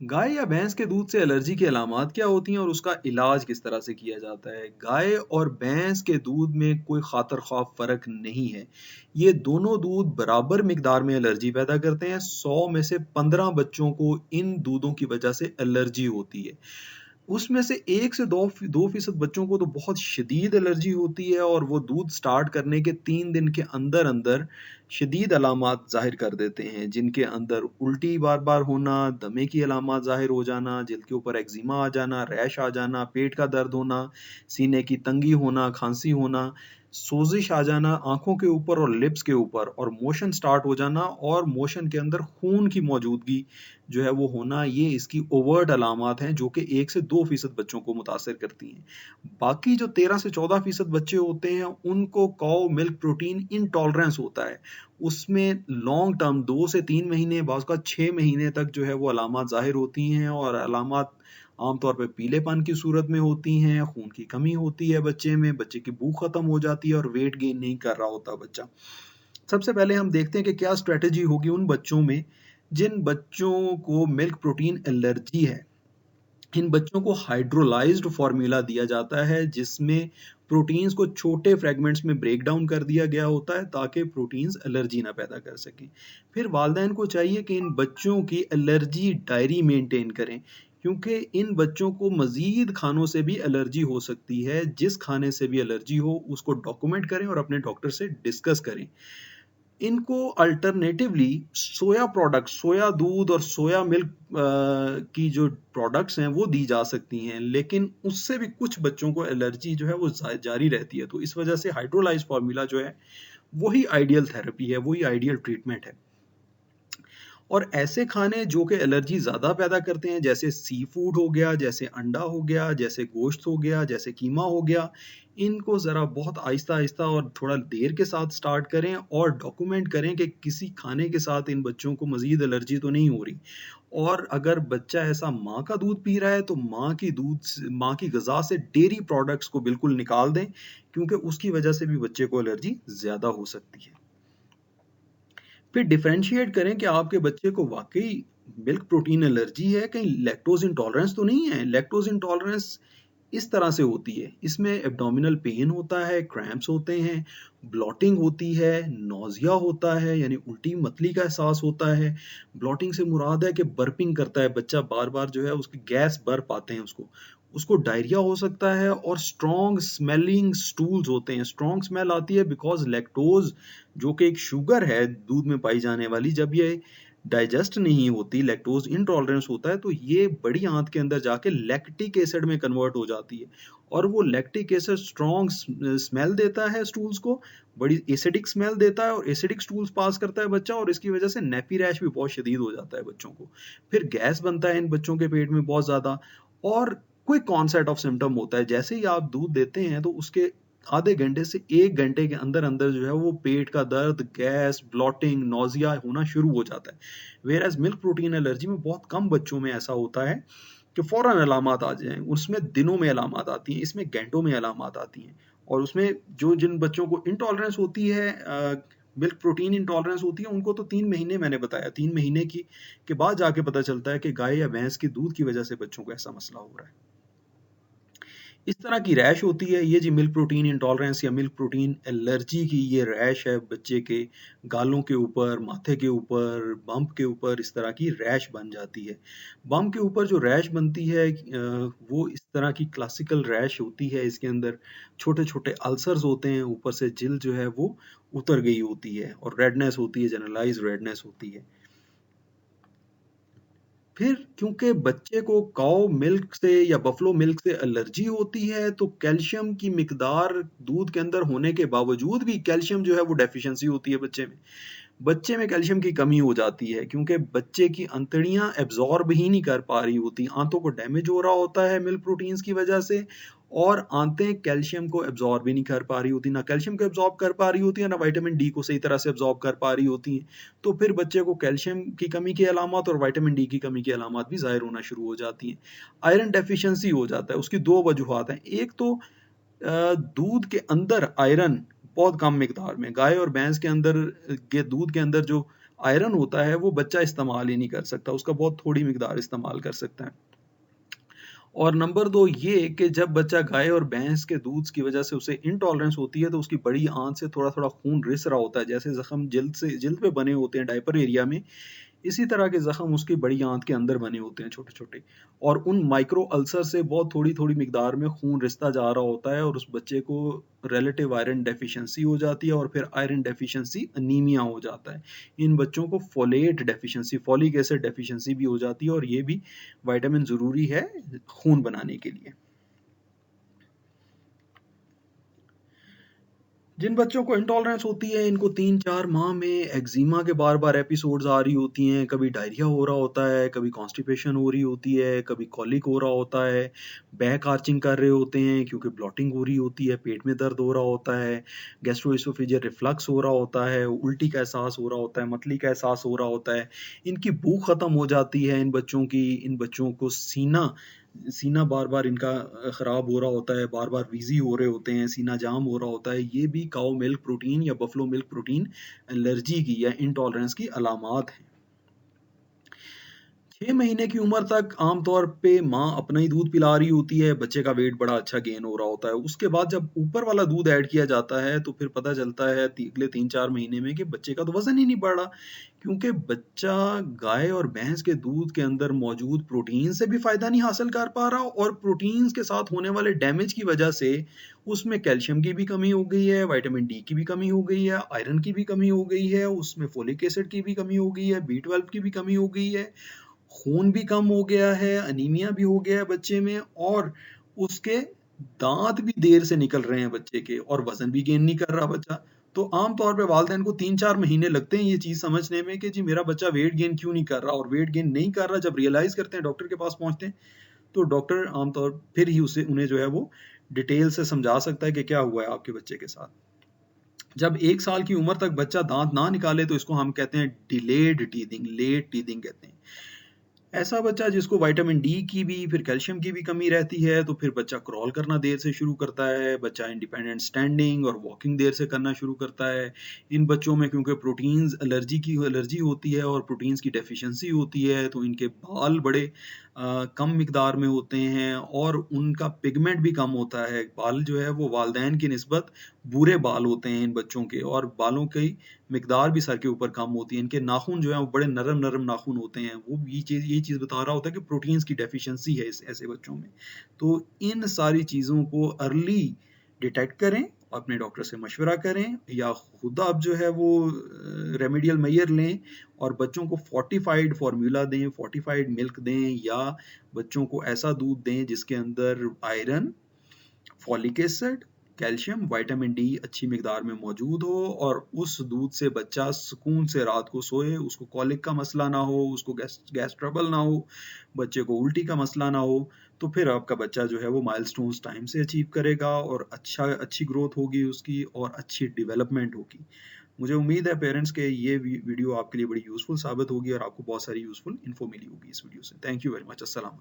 गाय या भैंस के दूध से एलर्जी की अलामात क्या होती हैं और उसका इलाज किस तरह से किया जाता है? गाय और भैंस के दूध में कोई खातर ख्वाह फ़र्क नहीं है। ये दोनों दूध बराबर मिकदार में एलर्जी पैदा करते हैं। 100 में से 15 बच्चों को इन दूधों की वजह से एलर्जी होती है। उसमें से 1 से 2% बच्चों को तो बहुत शदीद एलर्जी होती है और वो दूध स्टार्ट करने के 3 दिन के अंदर-अंदर शदीद अलामात ज़ाहिर कर देते हैं, जिनके अंदर उल्टी बार-बार होना, दमे की अलामात ज़ाहिर हो जाना, जिल्द के ऊपर एक्ज़िमा आ जाना, रैश आ जाना, पेट का दर्द होना, सीने की तंगी होना, खाँसी होना, सोज़िश आ जाना आँखों के ऊपर और लिप्स के ऊपर और मोशन स्टार्ट हो जाना और मोशन के अंदर खून की मौजूदगी जो है वो होना, ये इसकी ओवर्ट अलामात हैं जो कि 1 से 2% बच्चों को मुतासिर करती हैं। बाकी जो 13 से 14% बच्चे होते हैं, उनको काऊ मिल्क प्रोटीन इंटॉलरेंस होता है। उसमें लॉन्ग टर्म 2 से 3 महीने, बाज़ औक़ात 6 महीने तक जो है वो अलामात ज़ाहिर होती हैं और अलामात आम तौर पे पीलेपन की सूरत में होती हैं, खून की कमी होती है बच्चे में, बच्चे की भूख खत्म हो जाती है और वेट गेन नहीं कर रहा होता बच्चा। सबसे पहले हम देखते हैं कि क्या स्ट्रैटेजी होगी उन बच्चों में, जिन बच्चों को मिल्क प्रोटीन एलर्जी है। इन बच्चों को हाइड्रोलाइज्ड फ़ॉर्मूला दिया जाता है जिसमें प्रोटीन्स को छोटे फ्रैगमेंट्स में ब्रेक डाउन कर दिया गया होता है ताकि प्रोटीन्स एलर्जी ना पैदा कर सकें। फिर वालिदैन को चाहिए कि इन बच्चों की एलर्जी डायरी मेंटेन करें क्योंकि इन बच्चों को मज़ीद खानों से भी एलर्जी हो सकती है। जिस खाने से भी एलर्जी हो उसको डॉक्यूमेंट करें और अपने डॉक्टर से डिस्कस करें। इनको अल्टरनेटिवली सोया प्रोडक्ट्स, सोया दूध और सोया मिल्क की जो प्रोडक्ट्स हैं वो दी जा सकती हैं, लेकिन उससे भी कुछ बच्चों को एलर्जी जो है वो जारी रहती है। तो इस वजह से हाइड्रोलाइज्ड फ़ॉर्मूला जो है, वही आइडियल थेरेपी है, वही आइडियल ट्रीटमेंट है। और ऐसे खाने जो कि एलर्जी ज़्यादा पैदा करते हैं, जैसे सी फूड हो गया, जैसे अंडा हो गया, जैसे गोश्त हो गया, जैसे कीमा हो गया, इनको ज़रा बहुत आहिस्ता-आहिस्ता और थोड़ा देर के साथ स्टार्ट करें और डॉक्यूमेंट करें कि किसी खाने के साथ इन बच्चों को मज़ीद एलर्जी तो नहीं हो रही। और अगर बच्चा ऐसा माँ का दूध पी रहा है, तो माँ की ग़िज़ा से डेयरी प्रोडक्ट्स को बिल्कुल निकाल दें, क्योंकि उसकी वजह से भी बच्चे को एलर्जी ज़्यादा हो सकती है। फिर डिफरेंशिएट करें कि आपके बच्चे को वाक़ई मिल्क प्रोटीन एलर्जी है, कहीं लैक्टोज़ इंटॉलरेंस तो नहीं है। लैक्टोज़ इंटॉलरेंस इस तरह से होती है, इसमें एब्डोमिनल पेन होता है, क्रैम्प्स होते हैं, ब्लॉटिंग होती है, नौज़िया होता है यानी उल्टी-मतली का एहसास होता है। ब्लॉटिंग से मुराद है कि बर्पिंग करता है बच्चा बार-बार जो है उसकी गैस बर्प आते हैं उसको। उसको डायरिया हो सकता है और स्ट्रॉन्ग स्मेलिंग स्टूल्स होते हैं। स्ट्रॉन्ग स्मेल आती है बिकॉज़ लैक्टोज़ जो कि एक शुगर है दूध में पाई जाने वाली, जब ये डाइजेस्ट नहीं होती, लैक्टोज़ इंटॉलरेंस होता है, तो ये बड़ी आँत के अंदर जाके लैक्टिक एसिड में कन्वर्ट हो जाती है और वो लैक्टिक एसिड स्ट्रॉन्ग स्मेल देता है स्टूल्स को, बड़ी एसिडिक स्मेल देता है और एसिडिक स्टूल्स पास करता है बच्चा और इसकी वजह से नेपी रैश भी बहुत शदीद हो जाता है बच्चों को। फिर गैस बनता है इन बच्चों के पेट में बहुत ज़्यादा और क्विक ऑनसेट ऑफ सिम्पटम होता है। जैसे ही आप दूध देते हैं तो उसके आधे घंटे से 1 घंटे के अंदर-अंदर जो है वो पेट का दर्द, गैस, ब्लॉटिंग, नौज़िया होना शुरू हो जाता है। व्हेयरएज़ मिल्क प्रोटीन एलर्जी में बहुत कम बच्चों में ऐसा होता है कि फ़ौरन अलामात आ जाएँ, उसमें दिनों में अलामात आती हैं, इसमें घंटों में अलामात आती हैं। और उसमें जिन बच्चों को इंटॉलरेंस होती है मिल्क प्रोटीन इंटॉलरेंस होती है, उनको तो 3 महीने मैंने बताया, 3 महीने के बाद जाके पता चलता है कि गाय या भैंस के दूध की वजह से बच्चों को ऐसा मसला हो रहा है। इस तरह की रैश होती है, ये जी मिल्क प्रोटीन इंटॉलरेंस या मिल्क प्रोटीन एलर्जी की ये रैश है बच्चे के गालों के ऊपर, माथे के ऊपर, बम्प के ऊपर इस तरह की रैश बन जाती है। बम्प के ऊपर जो रैश बनती है वो इस तरह की क्लासिकल रैश होती है, इसके अंदर छोटे-छोटे अल्सर्स होते हैं, ऊपर से जिल्द जो है वो उतर गई होती है और रेडनेस होती है, जनरलाइज़्ड रेडनेस होती है। फिर क्योंकि बच्चे को काऊ मिल्क से या बफलो मिल्क से एलर्जी होती है, तो कैल्शियम की मिकदार दूध के अंदर होने के बावजूद भी कैल्शियम जो है वो डेफिशिएंसी होती है बच्चे में। बच्चे में कैल्शियम की कमी हो जाती है क्योंकि बच्चे की अंतड़ियाँ एब्ज़ॉर्ब ही नहीं कर पा रही होती। आंतों को डैमेज हो रहा होता है मिल्क प्रोटीन्स की वजह से और आंतें कैल्शियम को एब्ज़ॉर्ब ही नहीं कर पा रही होती। ना कैल्शियम को एब्ज़ॉर्ब कर पा रही होती है, ना विटामिन डी को सही तरह से एब्ज़ॉर्ब कर पा रही होती हैं। तो फिर बच्चे को कैल्शियम की कमी की अलामत और विटामिन डी की कमी की अलामत भी ज़ाहिर होना शुरू हो जाती हैं। आयरन डेफिशिएंसी हो जाता है, उसकी 2 वजूहात हैं। एक तो दूध के अंदर आयरन बहुत कम मिकदार में, गाय और भैंस के अंदर के दूध के अंदर जो आयरन होता है वो बच्चा इस्तेमाल ही नहीं कर सकता, उसका बहुत थोड़ी मिकदार इस्तेमाल कर सकता है। और नंबर 2 ये कि जब बच्चा गाय और भैंस के दूध की वजह से उसे इंटॉलरेंस होती है तो उसकी बड़ी आंत से थोड़ा-थोड़ा खून रिस रहा होता है, जैसे ज़ख्म जिल्द पे बने होते हैं डायपर एरिया में, इसी तरह के ज़ख्म उसकी बड़ी आंत के अंदर बने होते हैं छोटे-छोटे, और उन माइक्रो अल्सर से बहुत थोड़ी-थोड़ी मिकदार में खून रिसता जा रहा होता है और उस बच्चे को रिलेटिव आयरन डेफिशिएंसी हो जाती है और फिर आयरन डेफिशिएंसी अनीमिया हो जाता है। इन बच्चों को folate deficiency, folic acid deficiency भी हो जाती है और ये भी विटामिन ज़रूरी है खून बनाने के लिए। जिन बच्चों को इंटॉलरेंस होती है इनको 3-4 माह में एक्जिमा के बार-बार एपिसोड्स आ रही होती हैं, कभी डायरिया हो रहा होता है, कभी कॉन्स्टिपेशन हो रही होती है, कभी कॉलिक हो रहा होता है, बैक आर्चिंग कर रहे होते हैं क्योंकि ब्लॉटिंग हो रही होती है, पेट में दर्द हो रहा होता है, गैस्ट्रोएसोफेजियल रिफ्लक्स हो रहा होता है, उल्टी का एहसास हो रहा होता है, मतली का एहसास हो रहा होता है, इनकी भूख खत्म हो जाती है इन बच्चों की, इन बच्चों को सीना सीना बार-बार इनका ख़राब हो रहा होता है, बार-बार वीज़ी हो रहे होते हैं, सीना जाम हो रहा होता है, ये भी काऊ मिल्क प्रोटीन या बफ़लो मिल्क प्रोटीन एलर्जी की या इंटॉलरेंस की अलामात हैं। 6 महीने की उम्र तक आमतौर पे माँ अपना ही दूध पिला रही होती है, बच्चे का वेट बड़ा अच्छा गेन हो रहा होता है। उसके बाद जब ऊपर वाला दूध ऐड किया जाता है, तो फिर पता चलता है अगले 3-4 महीने में कि बच्चे का तो वज़न ही नहीं बढ़ रहा, क्योंकि बच्चा गाय और भैंस के दूध के अंदर मौजूद प्रोटीन से भी फ़ायदा नहीं हासिल कर पा रहा और प्रोटीन्स के साथ होने वाले डैमेज की वजह से उसमें कैल्शियम की भी कमी हो गई है, विटामिन डी की भी कमी हो गई है, आयरन की भी कमी हो गई है, उसमें फोलिक एसिड की भी कमी हो गई है, बी12 की भी कमी हो गई है, खून भी कम हो गया है, अनीमिया भी हो गया है बच्चे में और उसके दाँत भी देर से निकल रहे हैं बच्चे के और वज़न भी गेन नहीं कर रहा बच्चा। तो आम तौर पे वालिदैन को 3-4 महीने लगते हैं ये चीज़ समझने में कि जी मेरा बच्चा वेट गेन क्यों नहीं कर रहा और वेट गेन नहीं कर रहा जब रियलाइज़ करते हैं, डॉक्टर के पास पहुँचते हैं, तो डॉक्टर आमतौर फिर ही उसे उन्हें जो है वो डिटेल से समझा सकता है कि क्या हुआ है आपके बच्चे के साथ। जब 1 साल की उम्र तक बच्चा दाँत ना निकाले तो इसको हम कहते हैं डिलेड टीथिंग, लेट टीथिंग कहते हैं। ऐसा बच्चा जिसको विटामिन डी की भी फिर कैल्शियम की भी कमी रहती है तो फिर बच्चा क्रॉल करना देर से शुरू करता है, बच्चा इंडिपेंडेंट स्टैंडिंग और वॉकिंग देर से करना शुरू करता है। इन बच्चों में क्योंकि प्रोटीन्स एलर्जी होती है और प्रोटीन्स की डेफिशिएंसी होती है तो इनके बाल बड़े कम मिकदार में होते हैं और उनका पिगमेंट भी कम होता है। बाल जो है वो वालिदैन की निस्बत भूरे बाल होते हैं इन बच्चों के और बालों की मिकदार भी सर के ऊपर कम होती है। इनके नाखून जो हैं वो बड़े नरम-नरम नाखून होते हैं। वो यही चीज़ बता रहा होता है कि प्रोटीन्स की डेफिशिएंसी है इस ऐसे बच्चों में। तो इन सारी चीज़ों को अर्ली डिटेक्ट करें, अपने डॉक्टर से मशवरा करें या खुद आप जो है वो रेमेडियल मेजर लें और बच्चों को फोर्टिफाइड फार्मूला दें, फोर्टिफाइड मिल्क दें या बच्चों को ऐसा दूध दें जिसके अंदर iron, folic acid, calcium, vitamin D अच्छी मिकदार में मौजूद हो और उस दूध से बच्चा सुकून से रात को सोए, उसको कॉलिक का मसला ना हो, उसको गैस ट्रबल ना हो, बच्चे को उल्टी का मसला ना हो, तो फिर आपका बच्चा जो है वो माइलस्टोन्स टाइम से अचीव करेगा और अच्छी ग्रोथ होगी उसकी और अच्छी डेवलपमेंट होगी। मुझे उम्मीद है पेरेंट्स के ये वीडियो आपके लिए बड़ी यूज़फुल साबित होगी और आपको बहुत सारी यूज़फुल इन्फो मिली होगी इस वीडियो से। Thank you very much. अस्सलाम।